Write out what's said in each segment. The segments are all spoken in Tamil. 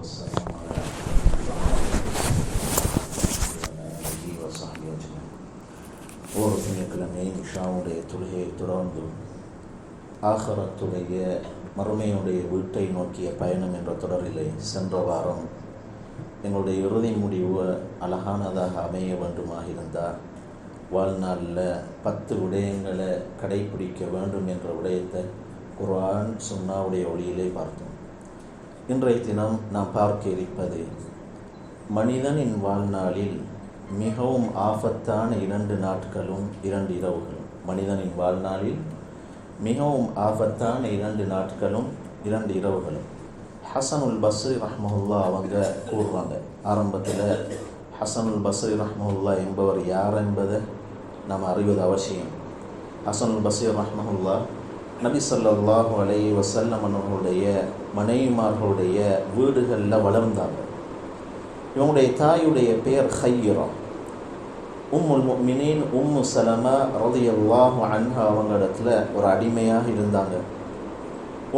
والسلام على آله وصحبه أجمعين. ஒரு திங்கட்கிழமை இஷாவுடைய தொழுகையை தொடர்ந்து ஆகரத்துடைய மறுமையுடைய வீட்டை நோக்கிய பயணம் என்ற தொடரிலே சென்ற வாரம் எங்களுடைய இறுதி முடிவு அழகானதாக அமைய வேண்டுமாக இருந்தால் வாழ்நாளில் 10 விடயங்களை கடைப்பிடிக்க வேண்டும் என்ற விடயத்தை குர்ஆன் சுன்னாவுடைய ஒளியிலே பார்த்தோம். இன்றைய தினம் நாம் பார்க்க இருப்பது மனிதனின் வாழ்நாளில் மிகவும் ஆபத்தான 2 நாட்களும் 2 இரவுகளும். மனிதனின் வாழ்நாளில் மிகவும் ஆபத்தான 2 நாட்களும் 2 இரவுகளும். ஹசனுல் பஸ்ரி ரஹ்மஹுல்லா அவங்க கூறுவாங்க. ஆரம்பத்தில் ஹசனுல் பஸ்ரி ரஹ்மஹுல்லா என்பவர் யார் என்பதை நாம் அறிவது அவசியம். ஹசனுல் பஸ்ரி ரஹ்மஹுல்லா நபி ஸல்லல்லாஹு அலைஹி வஸல்லம் அவர்களுடைய மனைவிமார்களுடைய வீடுகளில் வளர்ந்தாங்க. இவங்களுடைய தாயுடைய பெயர் ஹைரா. உம்முல் முஃமினீன் உம்மு சலமா ரலியல்லாஹு அன்ஹா அவங்களிடத்தில் ஒரு அடிமையாக இருந்தாங்க.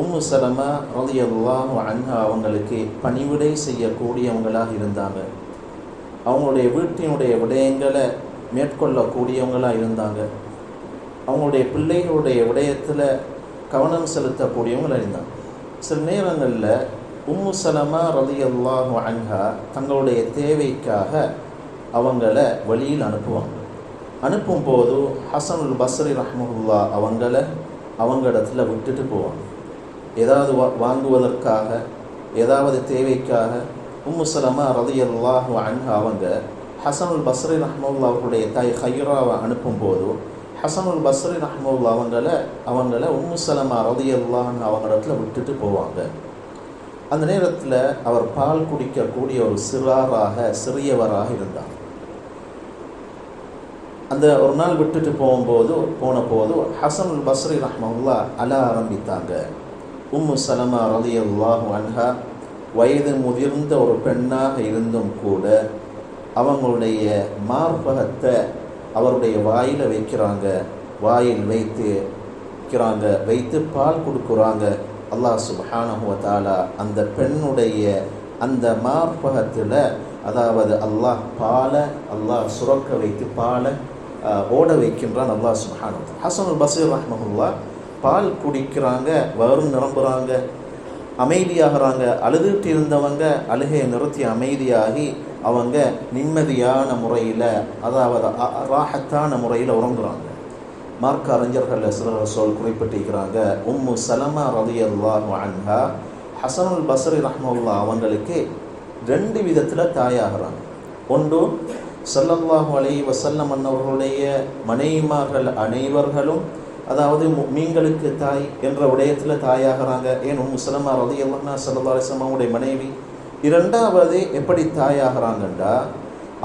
உம்மு சலமா ரலியல்லாஹு அன்ஹா அவங்களுக்கு பணிவிடை செய்யக்கூடியவங்களாக இருந்தாங்க. அவங்களுடைய வீட்டினுடைய விடயங்களை மேற்கொள்ளக்கூடியவங்களாக இருந்தாங்க. அவங்களுடைய பிள்ளைகளுடைய விடயத்தில் கவனம் செலுத்தக்கூடியவங்களாக இருந்தாங்க. சில நேரங்களில் உம்மு சலமா ரலியல்லாஹு அன்ஹா தங்களுடைய தேவைக்காக அவங்கள வழியில் அனுப்புவாங்க. அனுப்பும்போது ஹசனுல் பஸ்ரி ரஹ்மஹுல்லா அவங்களிடத்தில் விட்டுட்டு போவாங்க. ஏதாவது வாங்குவதற்காக, ஏதாவது தேவைக்காக உம்மு சலமா ரலியல்லாஹு அன்ஹா அவங்க ஹசனுல் பஸ்ரி ரஹ்மஹுல்லா அவர்களுடைய தாய் ஹைராவை அனுப்பும்போது ஹசனுல் பஸ்ரி ரஹ்மஹுல்லா அவங்கள உம்மு சலமா ரலியல்லாஹு அன்ஹா அவங்களிடத்துல விட்டுட்டு போவாங்க. அந்த நேரத்தில் அவர் பால் குடிக்கக்கூடிய ஒரு சிறியவராக இருந்தார். அந்த ஒரு நாள் விட்டுட்டு போன போது ஹசனுல் பஸ்ரி ரஹ்மஹுல்லா அழ ஆரம்பித்தாங்க. உம்மு சலமா ரலியல்லாஹு அன்ஹா வயது முதிர்ந்த ஒரு பெண்ணாக இருந்தும் கூட அவங்களுடைய மார்பகத்தை அவருடைய வாயில் வைக்கிறாங்க. வாயில் வைத்து பால் கொடுக்குறாங்க. அல்லாஹ் சுப்ஹானஹு வ தஆலா அந்த பெண்ணுடைய அந்த மார்பகத்தில், அதாவது அல்லாஹ் சுரக்க வைத்து பாலை ஓட வைக்கின்றான் அல்லாஹ் சுப்ஹானஹு வ தஆலா. ஹசனுல் பஸ்ரி ரஹ்மஹுல்லா பால் குடிக்கிறாங்க, வயிறு நிரம்புறாங்க, அமைதியாகிறாங்க. அழுதுட்டு இருந்தவங்க அழுகையை நிறுத்தி அமைதியாகி அவங்க நிம்மதியான முறையில், அதாவது ராஹத்தான முறையில் உறங்குறாங்க. மார்க்க அறிஞர்கள் சிலர் குறிப்பிட்டிருக்கிறாங்க, உம்மு சலமா ரலியல்லாஹு அன்ஹா ஹசனுல் பஸ்ரி ரஹ்மஹுல்லா அவங்களுக்கு 2 விதத்தில் தாயாகிறாங்க. ஒன்று, ஸல்லல்லாஹு அலைஹி வஸல்லம் அவர்களுடைய மனைவிமார்கள் அனைவர்களும், அதாவது மீன்களுக்கு தாய் என்ற விடயத்தில் தாயாகிறாங்க. ஏன் உம்மு சலமா ரலியல்லாஹு அன்ஹா ஸல்லல்லாஹு அலைஹி வஸல்லம் அவங்களுடைய மனைவி. இரண்டாவது எப்படி தாயாகிறாங்கண்டா,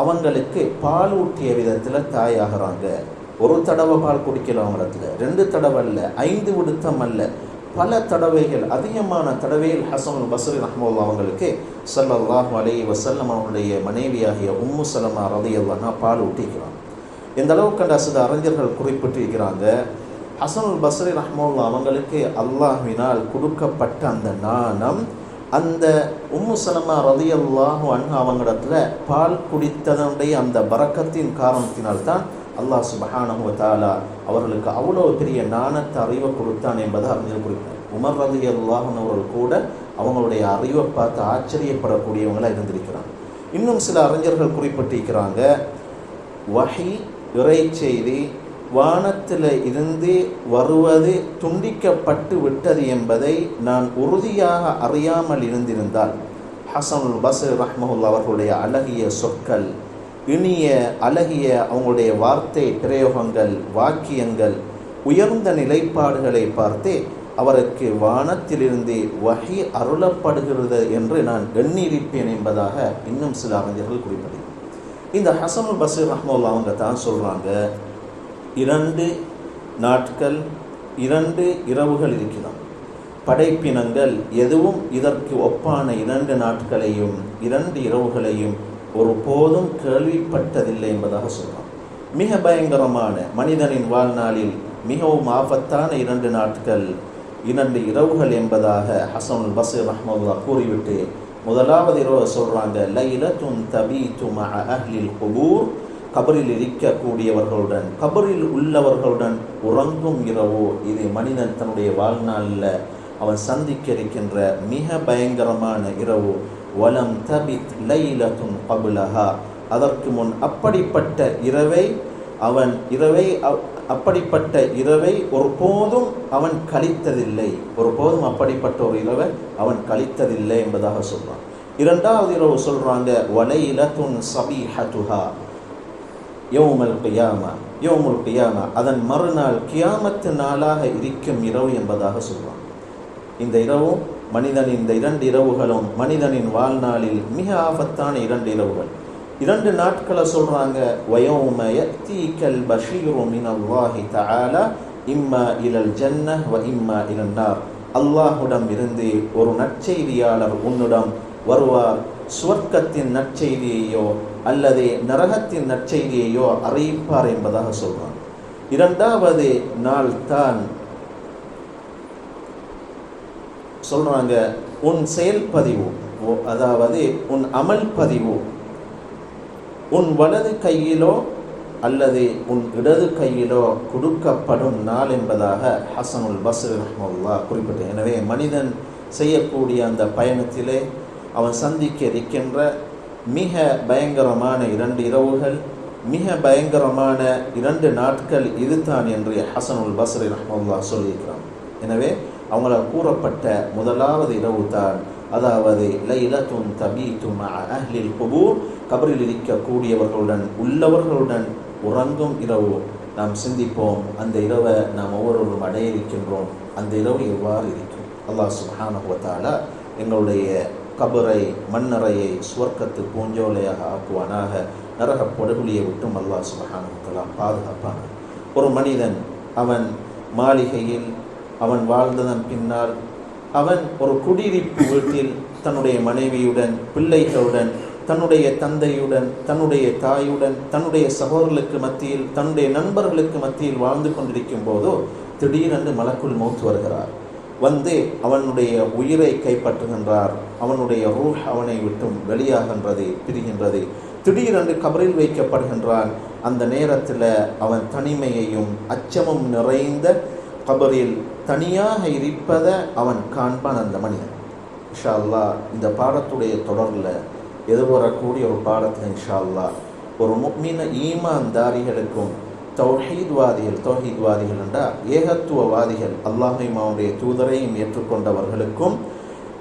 அவங்களுக்கு பால் ஊட்டிய விதத்தில் தாயாகிறாங்க. ஒரு தடவை பால் குடிக்கல அவங்களிடத்துல, 2 தடவை அல்ல, 5 விடுத்தம் அல்ல, பல தடவைகள், அதிகமான தடவைகள் ஹசனுல் பஸ்ரி ரஹ்மஹுல்லா அவங்களுக்கு ஸல்லல்லாஹு அலைஹி வஸல்லம் அவருடைய மனைவியாகிய உம்மு சலமா ரலியல்லாஹு அன்ஹா பால் ஊட்டிக்கிறாங்க. இந்த அளவுக்கு சில அறிஞர்கள் குறிப்பிட்டிருக்கிறாங்க, ஹசனுல் பஸ்ரி ரஹ்மஹுல்லா அவங்களுக்கு அல்லாஹ்வினால் கொடுக்கப்பட்ட அந்த நாணம், அந்த உம்மு சலமா ரலியல்லாஹு அன்ஹா அவங்களிடத்துல பால் குடித்ததனுடைய அந்த பரக்கத்தின் காரணத்தினால்தான் அல்லாஹ் சுப்ஹானஹு வ தஆலா அவர்களுக்கு அவ்வளோ பெரிய நாணத்தை அறிவை கொடுத்தான் என்பதை அறிஞர் குறிப்பிட்டார். உமர் ரலியல்லாஹு அன்ஹு அவர்கள் கூட அவங்களுடைய அறிவை பார்த்து ஆச்சரியப்படக்கூடியவங்களாக இருந்திருக்கிறாங்க. இன்னும் சில அறிஞர்கள் குறிப்பிட்டிருக்கிறாங்க, வஹி இறை செய்தி வானத்தில் இருந்து வருவது துண்டிக்கப்பட்டு விட்டது என்பதை நான் உறுதியாக அறியாமல் இருந்திருந்தால் ஹசனுல் பஸ்ரி ரஹ்மஹுல்லா அவர்களுடைய அழகிய சொற்கள், இனிய அழகிய அவங்களுடைய வார்த்தை பிரயோகங்கள், வாக்கியங்கள், உயர்ந்த நிலைப்பாடுகளை பார்த்தே அவருக்கு வானத்திலிருந்து வஹி அருளப்படுகிறது என்று நான் எண்ணியிருப்பேன் என்பதாக இன்னும் சில அறிஞர்கள் குறிப்பிட்டார். இந்த ஹசனுல் பஸ்ரி ரஹ்மஹுல்லா அவங்க தான் சொல்கிறாங்க, 2 நாட்கள் 2 இரவுகள் இருக்கிறான். படைப்பினங்கள் எதுவும் இதற்கு ஒப்பான 2 நாட்களையும் 2 இரவுகளையும் ஒரு போதும் கேள்விப்பட்டதில்லை என்பதாக சொல்கிறான். மிக பயங்கரமான மனிதனின் வாழ்நாளில் மிகவும் ஆபத்தான 2 நாட்கள் 2 இரவுகள் என்பதாக ஹசனுல் பஸ்ரி ரஹ்மஹுல்லாஹ் கூறிவிட்டு முதலாவது இரவு சொல்கிறாங்க லைலத்துன் தபீது மஅ அஹ்லில் குபூர், கபரில் இருக்கக்கூடியவர்களுடன் கபரில் உள்ளவர்களுடன் உறங்கும் இரவு. இது மனிதன் தன்னுடைய வாழ்நாளில் அவன் சந்திக்க இருக்கின்ற மிக பயங்கரமான இரவு. வலம் தபித் லைலத்துன் கபுலஹா, அதற்கு முன் அப்படிப்பட்ட இரவை ஒருபோதும் அவன் கழித்ததில்லை, ஒருபோதும் அப்படிப்பட்ட ஒரு இரவை அவன் கழித்ததில்லை என்பதாக சொல்றான். இரண்டாவது இரவு சொல்றாங்க வலைலத்துன் சபீஹத்துஹா யௌமுல் கியாமா, அதன் மறுநாள் கியாமத்து நாளாக இருக்கும் இரவு என்பதாக சொல்றான். இந்த இரவும் மனிதனின் இந்த 2 இரவுகளும் மனிதனின் வாழ்நாளில் மிக ஆபத்தான 2 இரவுகள். 2 நாட்களை சொல்றாங்க வயௌம யத்தீகல் பஷீரு மினல்லாஹி தஆலா இம்மா இலல் ஜன்னஹ் வ இம்மா இலன் நார், அல்லாஹ்விடம் இருந்து ஒரு நற்செய்தியாளர் உன்னிடம் வருவார், சுவர்க்கத்தின் நற்செய்தியையோ அல்லது நரகத்தின் நற்செய்தியையோ அறிவிப்பார் என்பதாக சொல்றான். இரண்டாவது நாள் தான் சொல்றாங்க உன் செயல்பதிவு, அதாவது உன் அமல் பதிவு உன் வலது கையிலோ அல்லது உன் இடது கையிலோ கொடுக்கப்படும் நாள் என்பதாக ஹசனுல் பஸ்ரி ரஹ்மத்துல்லாஹ் குறிப்பிட்டார். எனவே மனிதன் செய்யக்கூடிய அந்த பயணத்திலே அவன் சந்திக்க இருக்கின்ற மிக பயங்கரமான 2 இரவுகள், மிக பயங்கரமான 2 நாட்கள் இதுதான் என்று ஹசனுல் பஸ்ரி ரஹ்மத்துல்லாஹ் சொல்லியிருக்கிறான். எனவே அவங்களால் கூறப்பட்ட முதலாவது இரவு தான், அதாவது லைலத்துன் தபீது மஅ அஹ்லில் குபூர், கபரில் இருக்கக்கூடியவர்களுடன் உள்ளவர்களுடன் உறங்கும் இரவு. நாம் சிந்திப்போம், அந்த இரவை நாம் ஒவ்வொருவரும் அடைய இருக்கின்றோம். அந்த இரவு எவ்வாறு இருக்கும்? அல்லாஹ் சுப்ஹானஹு வ தஆலா எங்களுடைய கபரை மண்ணறையை சுவர்க்கத்து பூஞ்சோலையாக ஆக்குவானாக. நரக படுகொலியை விட்டும் அல்லாஹ் சுப்ஹானஹு வ தஆலா பாதுகாப்பான. ஒரு மனிதன் அவன் மாளிகையில் அவன் வாழ்ந்ததன் பின்னால் அவன் ஒரு குடியிருப்பு வீட்டில் தன்னுடைய மனைவியுடன் பிள்ளைகளுடன் தன்னுடைய தந்தையுடன் தன்னுடைய தாயுடன் தன்னுடைய சகோதரர்களுக்கு மத்தியில் தன்னுடைய நண்பர்களுக்கு மத்தியில் வாழ்ந்து கொண்டிருக்கும் போதோ திடீரென்று மலக்குல் மௌத் வருகிறார். வந்து அவனுடைய உயிரை கைப்பற்றுகின்றார். அவனுடைய ரூஹ் அவனை விட்டும் வெளியாகின்றது, பிரிகின்றது. திடீரென்று கபரில் வைக்கப்படுகின்றான். அந்த நேரத்தில் அவன் தனிமையையும் அச்சமும் நிறைந்த கபரில் தனியாக இருப்பதை அவன் காண்பான். அந்த மனிதன் இன்ஷா அல்லாஹ் இந்த பாடத்துடைய தொடரில் எதிர்வரக்கூடிய ஒரு பாடத்தில் இன்ஷா அல்லாஹ் ஒரு முஃமின ஈமான்தாரிகளுக்கும் தௌஹீத்வாதிகள் என்றால் ஏகத்துவவாதிகள், அல்லாஹையும் அவனுடைய தூதரையும் ஏற்றுக்கொண்டவர்களுக்கும்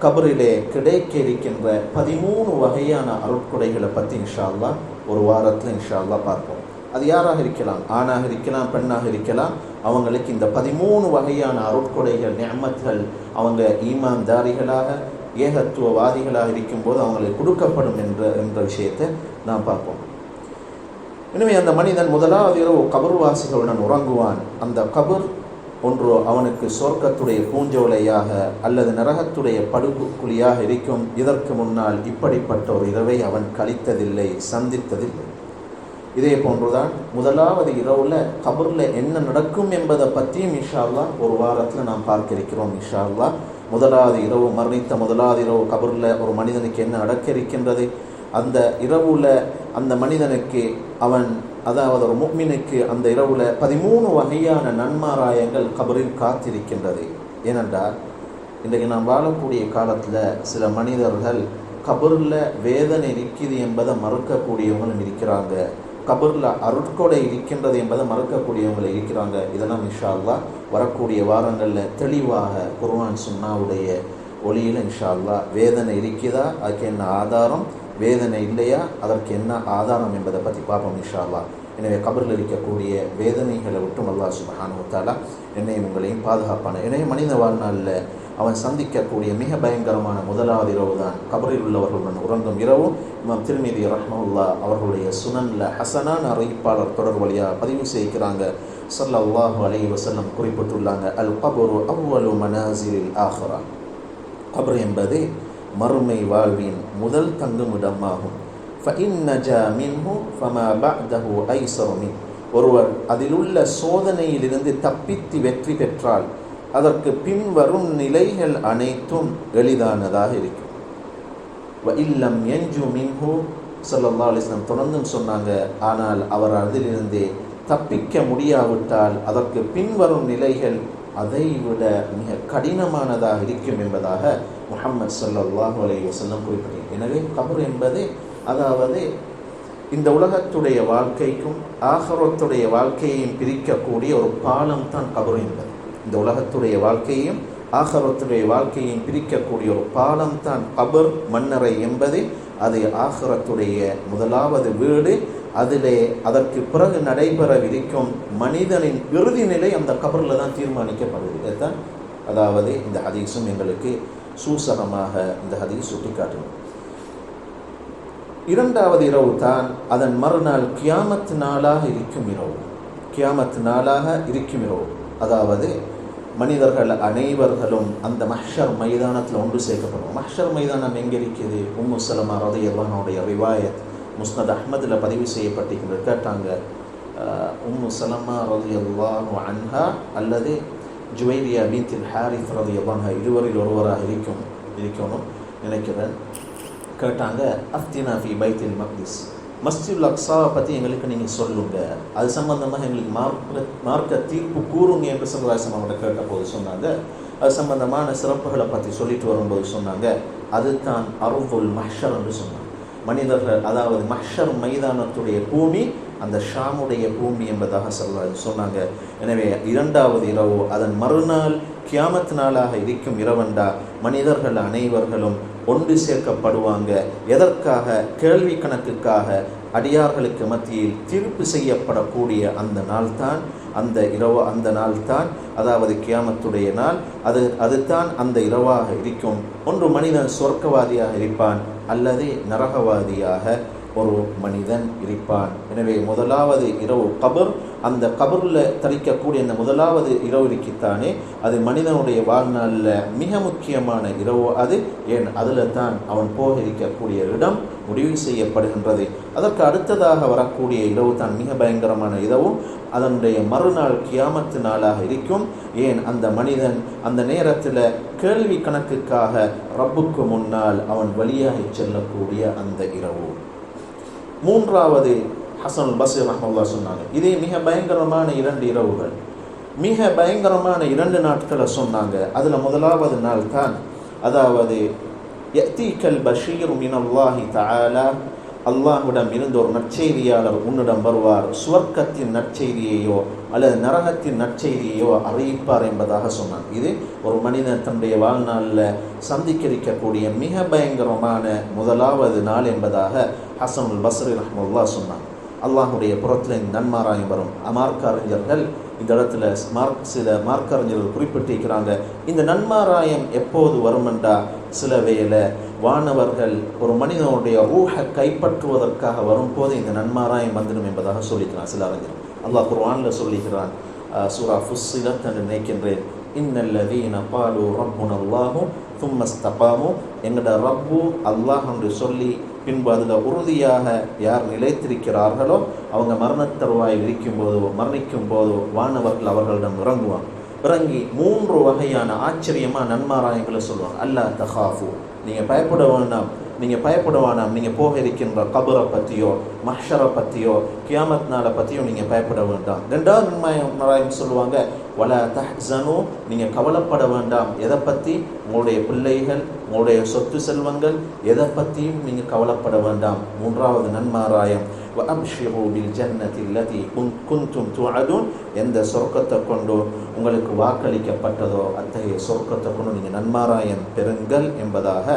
கபரிலே கிடைக்க இருக்கின்ற 13 வகையான அருட்கொடைகளை பற்றி இன்ஷா அல்லாஹ் ஒரு வாரத்தில் இன்ஷா அல்லாஹ் பார்ப்போம். அது யாராக இருக்கலாம், ஆணாக இருக்கலாம், பெண்ணாக இருக்கலாம். அவங்களுக்கு இந்த 13 வகையான அருட்கொடைகள் நிஅமத்கள் அவங்க ஈமான்தாரிகளாக ஏகத்துவவாதிகளாக இருக்கும்போது அவங்களுக்கு கொடுக்கப்படும் என்ற விஷயத்தை நாம் பார்ப்போம். எனவே அந்த மனிதன் முதலாவது இரவு கபர்வாசிகளுடன் உறங்குவான். அந்த கபர் ஒன்று அவனுக்கு சொர்க்கத்துடைய பூஞ்சோலையாக அல்லது நரகத்துடைய படுகுழியாக இருக்கும். இதற்கு முன்னால் இப்படிப்பட்ட ஒரு இரவை அவன் கழித்ததில்லை, சந்தித்ததில்லை. இதே போன்றுதான் முதலாவது இரவில் கபரில் என்ன நடக்கும் என்பதை பற்றியும் இன்ஷா அல்லாஹ் ஒரு வாரத்தில் நாம் பார்க்க இருக்கிறோம். இன்ஷா அல்லாஹ் முதலாவது இரவு, மரணித்த முதலாவது இரவு கபரில் ஒரு மனிதனுக்கு என்ன நடக்க இருக்கின்றது, அந்த இரவுல அந்த மனிதனுக்கு அவன், அதாவது ஒரு முஃமினுக்கு அந்த இரவுல 13 வகையான நன்மாராயங்கள் கபரில் காத்திருக்கின்றது. ஏனென்றால் இன்றைக்கு நாம் வாழக்கூடிய காலத்தில் சில மனிதர்கள் கபரில் வேதனை இருக்குது என்பதை மறுக்கக்கூடியவங்களும் இருக்கிறாங்க, கபரில் அருட்கொடை இருக்கின்றது என்பதை மறுக்கக்கூடியவங்களும் இருக்கிறாங்க. இதெல்லாம் இன்ஷா அல்லாஹ் வரக்கூடிய வாரங்களில் தெளிவாக குர்ஆன் சுன்னாவுடைய ஒளியில் இன்ஷா அல்லாஹ் வேதனை இருக்குதா, அதுக்கு என்ன ஆதாரம், வேதனை இல்லையா, அதற்கு என்ன ஆதாரம் என்பதை பற்றி பார்ப்போம் இன்ஷா அல்லாஹ். எனவே கபரில் இருக்கக்கூடிய வேதனைகளை விட்டும் அல்லாஹ் சுப்ஹானஹு வ தஆலா என்னையும் உங்களையும் பாதுகாப்பான. எனவே மனித வாழ்நாளில் அவன் சந்திக்கக்கூடிய மிக பயங்கரமான முதலாவது இரவு தான் கபரில் உள்ளவர்களுடன் உறங்கும் இரவு. இமாம் திர்மிதி ரஹ்மத்துல்லாஹ் அவர்களுடைய சுனன்ல ஹசனான அறிவிப்பாளர் தொடர் வழியாக பதிவு செய்கிறாங்க. ஸல்லல்லாஹு அலைஹி வஸல்லம் குறிப்பிட்டுள்ளாங்க, அல் கபரு அவ்வலு மனாசிலில் ஆஹிரா, கபர் என்பது மறுமை வாழ்வின் முதல் தங்குமிடமாகும். ஃபஇன் நஜா மின்ஹு ஃபமா பஅதஹு ஐஸரு மின், ஒருவர் அதிலுள்ள சோதனையிலிருந்து தப்பித்து வெற்றி பெற்றால் அதற்கு பின்வரும் நிலைகள் அனைத்தும் எளிதானதாக இருக்கும். வ இல்லம் யன்ஜு மின்ஹு ஸல்லல்லாஹு அலைஹி வஸல்லம் தொடர்ந்தும் சொன்னாங்க, ஆனால் அவர் அதிலிருந்து தப்பிக்க முடியாவிட்டால் அதற்கு பின்வரும் நிலைகள் அதைவிட மிக கடினமானதாக இருக்கும் என்பதாக முஹம்மது ஸல்லல்லாஹு அலைஹி வஸல்லம் குறிப்பிட்டார். எனவே கபர் என்பது அதாவது இந்த உலகத்துடைய வாழ்க்கைக்கும் ஆகிரத்துடைய வாழ்க்கையையும் பிரிக்கக்கூடிய ஒரு பாலம் தான் கபர் என்பது. இந்த உலகத்துடைய வாழ்க்கையையும் ஆகிரத்துடைய வாழ்க்கையையும் பிரிக்கக்கூடிய ஒரு பாலம் தான் கபர், மண்ணறை என்பது. அது ஆகிரத்துடைய முதலாவது வீடு. அதிலே அதற்கு பிறகு நடைபெறவிருக்கும் மனிதனின் இறுதி நிலை அந்த கபரில் தான் தீர்மானிக்கப்படுது. இதுதான் அதாவது இந்த ஹதீஸும் எங்களுக்கு சூசகமாக இந்த ஹதீஸ் சுட்டிக்காட்டணும். இரண்டாவது இரவு தான் அதன் மறுநாள் கியாமத் நாளாக இருக்கும் இரவு. கியாமத் நாளாக இருக்கும் இரவு, அதாவது மனிதர்கள் அனைவர்களும் அந்த மஹ்ஷர் மைதானத்தில் ஒன்று சேர்க்கப்படும். மஹ்ஷர் மைதானம் எங்கே இருக்குது? உம்மு சலமா ரலியல்லாஹு அன்ஹா ரிவாயத் முஸ்னத் அஹ்மதில் பதிவு செய்யப்பட்டிருக்கின்ற. கேட்டாங்க, உம்மு சலமா ரலியல்லாஹு அன்ஹா அல்லது ஜுவைரியா பின்த் ஹாரிஸ் ரலியல்லாஹு அன்ஹா இருவரில் ஒருவராக இருக்கணும் நினைக்கிறேன். கேட்டாங்க, அஃப்தினா ஃபி பைத்துல் மக்திஸ், மஸ்ஜிதுல் அக்ஸாவை பற்றி எங்களுக்கு நீங்கள் சொல்லுங்கள், அது சம்பந்தமாக எங்களுக்கு மார்க்க தீர்ப்பு கூறுங்க என்று சமுதாயம் அவங்கள்ட்ட கேட்ட போது சொன்னாங்க. அது சம்பந்தமான சிறப்புகளை பற்றி சொல்லிட்டு வரும்போது சொன்னாங்க, அதுதான் அர்துல் மஹ்ஷர் என்று சொன்னாங்க. மனிதர்கள் அதாவது மஹ்ஷர் மைதானத்துடைய பூமி அந்த ஷாமுடைய பூமி என்பதாக சொன்னாங்க. எனவே இரண்டாவது இரவு அதன் மறுநாள் கியாமத் நாளாக இருக்கும் இரவண்டா மனிதர்கள் அனைவர்களும் ஒன்று சேர்க்கப்படுவாங்க. எதற்காக? கேள்வி கணக்குக்காக அடியார்களுக்கு மத்தியில் தீர்ப்பு செய்யப்படக்கூடிய அந்த நாள் தான் அந்த இரவு, அந்த நாள் தான் அதாவது கியாமத்துடைய நாள். அதுதான் அந்த இரவாக இருக்கும். ஒன்று மனிதன் சொர்க்கவாதியாக இருப்பான் அல்லது நரகவாதியாக ஒரு மனிதன் இருப்பான். எனவே முதலாவது இரவு கபர், அந்த கபரில் தரிக்கக்கூடிய அந்த முதலாவது இரவு இருக்கித்தானே அது மனிதனுடைய வாழ்நாளில் மிக முக்கியமான இரவு. அது ஏன் அதில் தான் அவன் போக இருக்கக்கூடிய இடம் முடிவு செய்யப்படுகின்றது. அதற்கு அடுத்ததாக வரக்கூடிய இரவு தான் மிக பயங்கரமான இரவும் அதனுடைய மறுநாள் கியாமத்து நாளாக இருக்கும். ஏன் அந்த மனிதன் அந்த நேரத்தில் கேள்வி கணக்குக்காக ரப்புக்கு முன்னால் அவன் வழியாகி செல்லக்கூடிய அந்த இரவு. மூன்றாவது ஹசனுல் பஸ்ரி ரஹ்மத்துல்லாஹி சொன்னாங்க, இதே மிக பயங்கரமான 2 இரவுகள், மிக பயங்கரமான 2 நாட்களை சொன்னாங்க. அதில் முதலாவது நாள் தான் அதாவது யத்தீக்கல் பஷீர் மினல்லாஹி தஆலா, அல்லாஹ்விடம் இருந்து ஒரு நற்செய்தியாளர் உன்னிடம் வருவார், சுவர்க்கத்தின் நற்செய்தியையோ அல்லது நரகத்தின் நற்செய்தியையோ அறிவிப்பார் என்பதாக சொன்னாங்க. இது ஒரு மனிதன் தன்னுடைய வாழ்நாளில் சந்திக்கக்கூடிய மிக பயங்கரமான முதலாவது நாள் என்பதாக ஹசனுல் பஸ்ரி ரஹ்மத்துல்லாஹி சொன்னாங்க. அல்லாஹுடைய புறத்தில் நன்மாராயம் வரும். மார்க்க அறிஞர்கள் இந்த இடத்துல சில மார்க்க அறிஞர்கள் குறிப்பிட்டிருக்கிறாங்க, இந்த நன்மாராயம் எப்போது வருமென்றா சில வேளை வானவர்கள் ஒரு மனிதனுடைய ரூஹை கைப்பற்றுவதற்காக வரும்போது இந்த நன்மாராயம் வந்துடும் என்பதாக சொல்லிக்கிறான் சில அறிஞர்கள். அல்லாஹ் குர்ஆனில் சொல்லிக்கிறான், சூரா ஃபுஸ்ஸிலத் என்று நினைக்கின்றேன், இன்னல்லதீன காலு ரப்புனல்லாஹு தும்ம இஸ்தகாமு, எங்கட ரப்பு அல்லாஹ் என்று சொல்லி பின்பு அதில் உறுதியாக யார் நிலைத்திருக்கிறார்களோ அவங்க மரணத்தருவாயில் மரணிக்கும் போதோ வானவர்கள் அவர்களிடம் இறங்கி 3 வகையான ஆச்சரியமாக நன்மாராயங்களை சொல்லுவாங்க. அல்லா தஹாஃபு, நீங்கள் பயப்பட வேண்டாம், நீங்கள் போக இருக்கின்ற கபரை பற்றியோ மஹ்ஷரை பற்றியோ கியாமத் நாளை பற்றியோ நீங்கள் பயப்பட வேண்டாம். 2வது நன்மாராயம் சொல்லுவாங்க, வலா தஹ்ஸனு, நீங்கள் கவலைப்பட வேண்டாம். எதை பற்றி? உங்களுடைய பிள்ளைகள், உங்களுடைய சொத்து செல்வங்கள், எதை பற்றியும் நீங்கள் கவலைப்பட வேண்டாம். 3வது நன்மாராயம் வஅப்ஷிரு பில் ஜன்னதி அல்லதி குன்தும் துஅதுன், எந்த சொர்க்கத்தை கொண்டு உங்களுக்கு வாக்களிக்கப்பட்டதோ அத்தகைய சொர்க்கத்தை கொண்டு நீங்கள் நன்மாராயம் பெறுங்கள் என்பதாக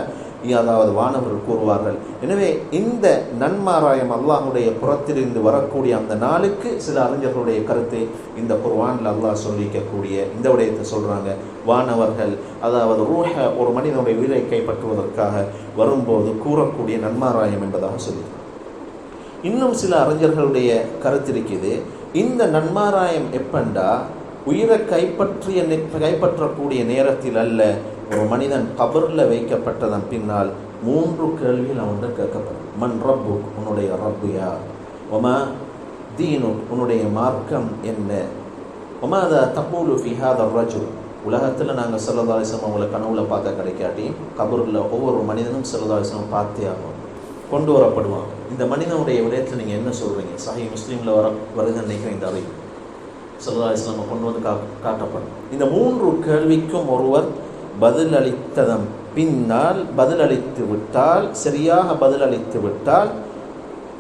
அதாவது வானவர்கள் கூறுவார்கள். எனவே இந்த நன்மாராயம் அல்லாஹுடைய புறத்திலிருந்து வரக்கூடிய அந்த நாளுக்கு சில அறிஞர்களுடைய கருத்தை இந்த குர்ஆனில் அல்லாஹ் சொல்லிக்கக்கூடிய இந்த விடயத்தை சொல்கிறாங்க. வானவர்கள் அதாவது ரூஹ ஒரு மனிதனுடைய உயிரை கைப்பற்றுவதற்காக வரும்போது கூறக்கூடிய நன்மாராயம் என்பதாக சொல்லி. இன்னும் சில அறிஞர்களுடைய கருத்து இருக்குது, இந்த நன்மாராயம் எப்பண்டா உயிரை கைப்பற்றக்கூடிய நேரத்தில் அல்ல, ஒரு மனிதன் கபரில் வைக்கப்பட்டதன் பின்னால் 3 கேள்விகள் அவன்கிட்ட கேட்கப்படும். மன் ரப்பு, உன்னுடைய ரப்பு யார்? ஒமா தீனு, உன்னுடைய மார்க்கம் என்ன? ஒமாதா தகூலு ஃபி ஹாதர் ரஜுல், உலகத்தில் நாங்கள் ஸல்லல்லாஹு அலைஹி வஸல்லம் அவங்களை கனவுல பார்க்க கிடைக்காட்டியும் கபூரில் ஒவ்வொரு மனிதனும் ஸல்லல்லாஹு அலைஹி வஸல்லம் பார்த்தே ஆகும், கொண்டு வரப்படுவாங்க. இந்த மனிதனுடைய விடயத்தில் நீங்கள் என்ன சொல்கிறீங்க? சஹீஹ் முஸ்லீமில் வருது நினைக்கிற இந்த அறிவு ஸல்லல்லாஹு அலைஹி வஸல்லம் கொண்டு வந்து காட்டப்படும். இந்த 3 கேள்விக்கும் ஒருவர் பதிலளித்ததன் பின்னால் பதிலளித்து விட்டால், சரியாக பதிலளித்து விட்டால்,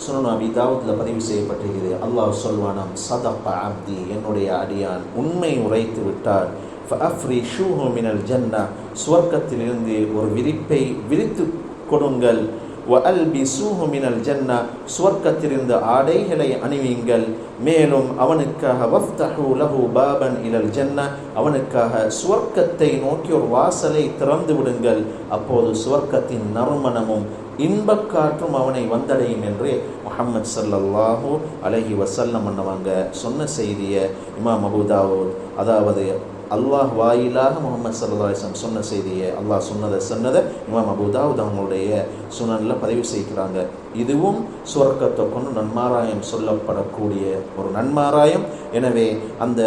சுனன் அபீ தாவூதில் பதிவு செய்யப்பட்டிருக்கிறது, அல்லாஹ் சொல்வானாம், சதக அப்தி, என்னுடைய அடியான் உண்மை உரைத்து விட்டார், ஃபஅஃப்ரிஷூஹு மினல் ஜன்னா, சுவர்க்கத்திலிருந்து ஒரு விரிப்பை விரித்து கொடுங்கள், வஅல்பிஸூஹு மினல் ஜன்னா, சுவர்க்கத்திலிருந்து ஆடைகளை அணிவியுங்கள், மேலும் அவனுக்காக வஃப்தஹூ லஹு பாபன் இலல் ஜன்னா, அவனுக்காக சுவர்க்கத்தை நோக்கி ஒரு வாசலை திறந்து விடுங்கள், அப்போது சுவர்க்கத்தின் நறுமணமும் இன்பக்காற்றும் அவனை வந்தடையும் என்று முஹம்மது ஸல்லல்லாஹு அலைஹி வஸல்லம் அன்னவங்க சொன்ன செய்தியை இமாம் அபூ தாவூத், அதாவது அல்லாஹ் வாயிலாக முஹம்மது ஸல்லல்லாஹு அலைஹி வஸல்லம் சொன்ன செய்தியை, அல்லாஹ் சொன்னதை இமாம் அபூ தாவூத் அவங்களுடைய சுனனில் பதிவு செய்கிறாங்க. இதுவும் சுவர்க்கத்தை கொண்டு நன்மாராயம் சொல்லப்படக்கூடிய ஒரு நன்மாராயம். எனவே அந்த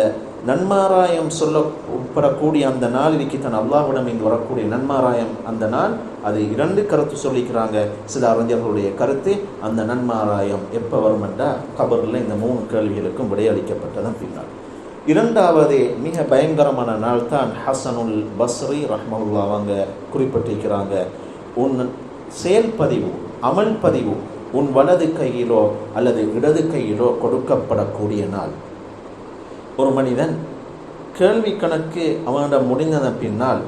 நன்மாராயம் சொல்லப்படக்கூடிய அந்த நாள் இருக்கித்தான் அல்லாஹ்விடம் இங்கு வரக்கூடிய நன்மாராயம். அந்த நாள் அது 2 கருத்து சொல்லிக்கிறாங்க சில அறிஞர்களுடைய கருத்து. அந்த நன்மாராயம் எப்போ வரும் என்றால் கபரில் இந்த 3 கேள்விகளுக்கும் விடையளிக்கப்பட்டதன் பின்னால். 2வது மிக பயங்கரமான நாள் தான் ஹசனுல் பஸ்ரி ரஹ்மத்துல்லாஹி அவங்க குறிப்பிட்டிருக்கிறாங்க. உன் செயல்பதிவு, அமல் பதிவு உன் வலது கையிலோ அல்லது இடது கையிலோ கொடுக்கப்படக்கூடிய நாள். ஒரு மனிதன் கேள்வி கணக்கு அவனிடம் முடிந்ததன் பின்னால்,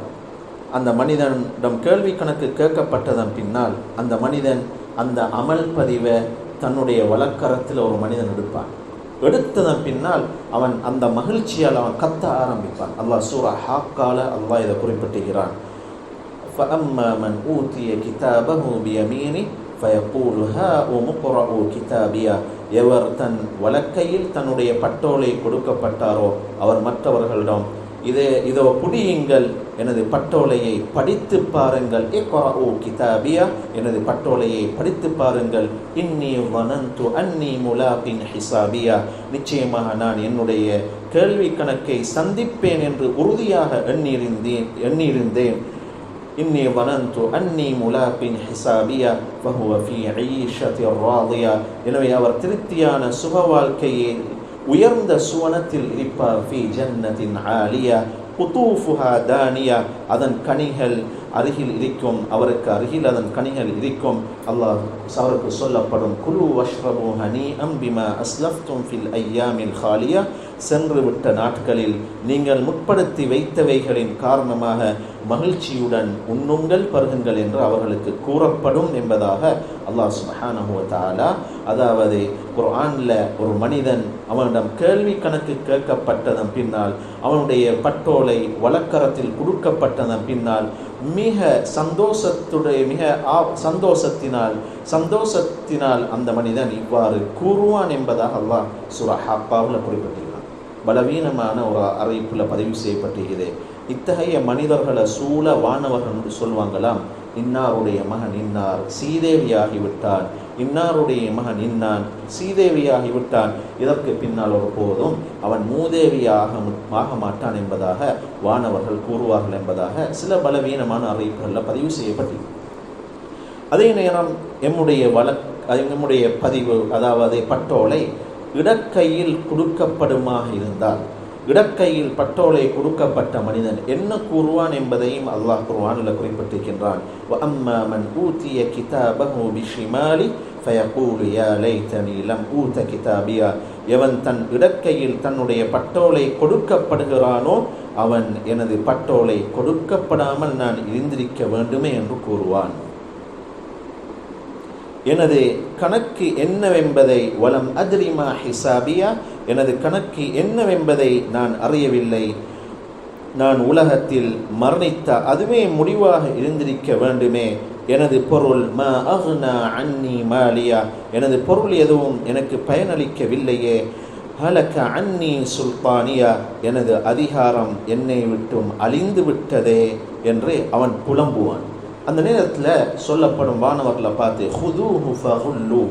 அந்த மனிதனிடம் கேள்வி கணக்கு கேட்கப்பட்டதன் பின்னால், அந்த மனிதன் அந்த அமல் பதிவை தன்னுடைய வலக்கரத்தில் ஒரு மனிதன் எடுப்பான். எடுத்ததன் பின்னால் அவன் அந்த மகிழ்ச்சியால் அவன் கத்த ஆரம்பிப்பான். அல்லாஹ் சூரா ஹாக்கால அல்லாஹ் இதை குறிப்பிட்டுகிறான். فَأَمَّا مَنْ أُوتِيَ كِتَابَهُ بِيَمِينِهِ فَيَقُولُ هَاؤُمُ اقْرَءُوا كِتَابِيَهْ, எவர் தன் வலக்கையில் தன்னுடைய பட்டோலை கொடுக்கப்பட்டாரோ அவர் மற்றவர்களிடம் இதோ புடியுங்கள், எனது பட்டோலையை படித்து பாருங்கள், இக்ரஊ கிதாபியா, எனது பட்டோலையை படித்து பாருங்கள், இன்னி வனந்து அன்னி முலாகின் ஹிசாபியா, நிச்சயமாக நான் என்னுடைய கேள்வி கணக்கை சந்திப்பேன் என்று உறுதியாக எண்ணியிருந்தேன். இன்னி வனந்து அன்னி முலாகின் ஹிசாபியா வஹுவ ஃபீ ஈஷத்திர் ராதியா, எனவே அவர் திருப்தியான சுக வாழ்க்கையை உயர்ந்த சுவனத்தில் இருப்பார். ஃபீ ஜன்னத்தின் ஆலியா குதூஃபுஹா தானியா, அதன் கனிகள் அருகில் இருக்கும், அவருக்கு அருகில் அதன் கனிகள் இருக்கும். அல்லாஹ் அவருக்கு சொல்லப்படும், குலு வஷ்ரபு ஹனீஅம் பிமா அஸ்லஃப்தும் ஃபில் ஐயாமில் ஹாலியா, சென்று விட்ட நாட்களில் நீங்கள் முற்படுத்தி வைத்தவைகளின் காரணமாக மகிழ்ச்சியுடன் உண்ணுங்கள் பருகுங்கள் என்று அவர்களுக்கு கூறப்படும் என்பதாக அல்லாஹ் சுப்ஹானஹு வ தஆலா, அதாவது குர்ஆனில் ஒரு மனிதன் அவனிடம் கேள்வி கணக்கு கேட்கப்பட்டதன் பின்னால், அவனுடைய பட்டோலை வலக்கரத்தில் கொடுக்கப்பட்டதன் பின்னால் மிக சந்தோஷத்தினால் அந்த மனிதன் இவ்வாறு கூறுவான் என்பதாக அல்லாஹ் சூரா ஹாக்காவில் குறிப்பிட்டிருக்கிறான். பலவீனமான ஒரு அறிவிப்பில் பதிவு செய்யப்பட்டிருக்கிறது. இத்தகைய மனிதர்களை சூழ வானவர்கள் என்று சொல்வாங்களாம், இன்னாருடைய மகன் இன்னார் சீதேவியாகிவிட்டான், இன்னாருடைய மகன் இன்னான் சீதேவியாகிவிட்டான், இதற்கு பின்னால் ஒரு போதும் அவன் மூதேவியாக மாட்டான் என்பதாக வானவர்கள் கூறுவார்கள் என்பதாக சில பலவீனமான அறிவிப்புகளில் பதிவு செய்யப்பட்டது. அதே நேரம் எம்முடைய பதிவு, அதாவது பட்டோலை இடக்கையில் கொடுக்கப்படுமாக இருந்தால், இடக்கையில் பட்டோலை கொடுக்கப்பட்ட மனிதன் என்ன கூறுவான் என்பதையும் அல்லாஹ் குர்ஆனில் குறிப்பிட்டிருக்கின்றான். வஅம்மா மன் ஊதிய கிதாபஹு பிஷிமாலி ஃபயகூலு யா லைதனி லம் ஊத கிதாபியா, எவன் தன் இடக்கையில் தன்னுடைய பட்டோலை கொடுக்கப்படுகிறானோ அவன் எனது பட்டோலை கொடுக்கப்படாமல் நான் இருந்திருக்க வேண்டுமே என்று கூறுவான். எனது கணக்கு என்னவென்பதை வலம் அத்ரிமா ஹிசாபியா, எனது கணக்கு என்னவென்பதை நான் அறியவில்லை, நான் உலகத்தில் மரணித்த அதுவே முடிவாக இருந்திருக்க வேண்டுமே, எனது பொருள் மா அக்னா அன்னி மாலியா, எனது பொருள் எதுவும் எனக்கு பயனளிக்கவில்லையே, ஹலக அன்னி சுல்தானியா, எனது அதிகாரம் என்னை விட்டும் அழிந்து விட்டதே என்று அவன் புலம்புவான். அந்த நேரத்தில் சொல்லப்படும் வானவர்களை பார்த்து, ஹுதூஹு ஃபகுல்லு,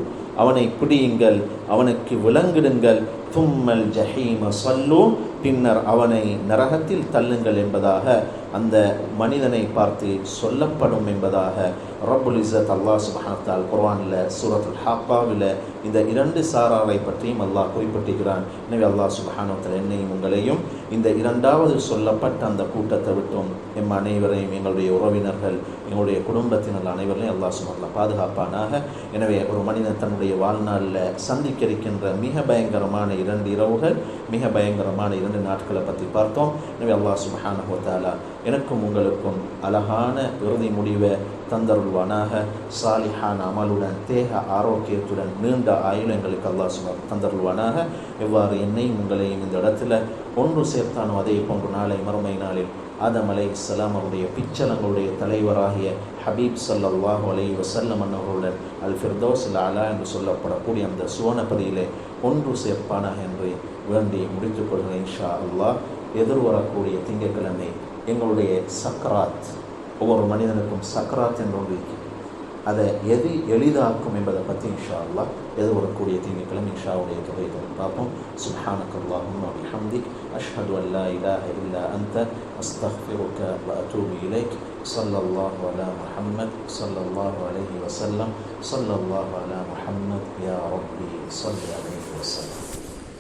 அவனை பிடியுங்கள், அவனுக்கு விலங்கிடுங்கள், தும்மல் ஜஹீம சல்லு, பின்னர் அவனை நரகத்தில் தள்ளுங்கள் என்பதாக அந்த மனிதனை பார்த்து சொல்லப்படும் என்பதாக ரப்புல் இஸ்ஸத் அல்லாஹ் சுப்ஹானஹு வ தஆலா குர்ஆனில் சூரத்துல் ஹாக்காவில் இந்த 2 சாராரை பற்றியும் அல்லாஹ் குறிப்பிட்டிருக்கிறான். எனவே அல்லாஹ் சுப்ஹானஹு வ தஆலா என்னையும் உங்களையும் இந்த 2வது சொல்லப்பட்ட அந்த கூட்டத்தை விட்டும் எம் அனைவரையும், எங்களுடைய உறவினர்கள், எங்களுடைய குடும்பத்தினர் அனைவரையும் அல்லாஹ் சுப்ஹானஹு வ தஆலா பாதுகாப்பானாக. எனவே ஒரு மனிதன் தன்னுடைய வாழ்நாளில் சந்திக்க இருக்கின்ற மிக பயங்கரமான 2 இரவுகள், மிக பயங்கரமான 2 நாட்களை பற்றி பார்த்தோம். எனவே அல்லாஹ் சுப்ஹானஹு வ தஆலா எனக்கும் உங்களுக்கும் அழகான இறுதி முடிவை தந்தருள்வானாக. சாலிஹான அமலுடன், தேக ஆரோக்கியத்துடன், நீண்ட ஆயுள் எங்களுக்கு அல்லாஹ் தந்தருள்வானாக. எவ்வாறு என்னையும் உங்களையும் இந்த இடத்துல ஒன்று சேர்த்தானோ அதே போன்று நாளை மறுமை நாளில் ஆதம் அலைஹிஸ்ஸலாம் அவருடைய பிச்சலங்களுடைய தலைவராகிய ஹபீப் ஸல்லல்லாஹு அலைஹி வஸல்லம் அவர்களுடன் அல் ஃபிர்தௌஸுல் அலா என்று சொல்லப்படக்கூடிய அந்த சுவனபதியிலே ஒன்று சேர்ப்பானாக என்று வேண்டி முடித்துக் கொள்கிறேன். இன்ஷா அல்லாஹ் எதிர்வரக்கூடிய திங்கட்கிழமை எங்களுடைய சக்ராத், ஒவ்வொரு மனிதனுக்கும் சக்ராத் என்று ஒன்று இருக்கிறது. அதை எது எளிதாக்கும் என்பதை பற்றி இன்ஷா அல்லாஹ் எதிர்வரக்கூடிய திங்கட்கிழமை இன்ஷாவுடைய தொகையை பார்ப்போம். சுப்ஹானக அல்லாஹும்ம வ பிஹம்திக் அஷ்ஹது அன் லா இலாஹ இல்லா அன்த அஸ்தக்ஃபிருக வ அத்தூபு இலைக். ஸல்லல்லாஹு அலா முஹம்மத் ஸல்லல்லாஹு அலைஹி வஸல்லம். ஸல்லல்லாஹு அலா முஹம்மத் யா ரப்பி ஸல்லி அலைஹி வஸல்லம்.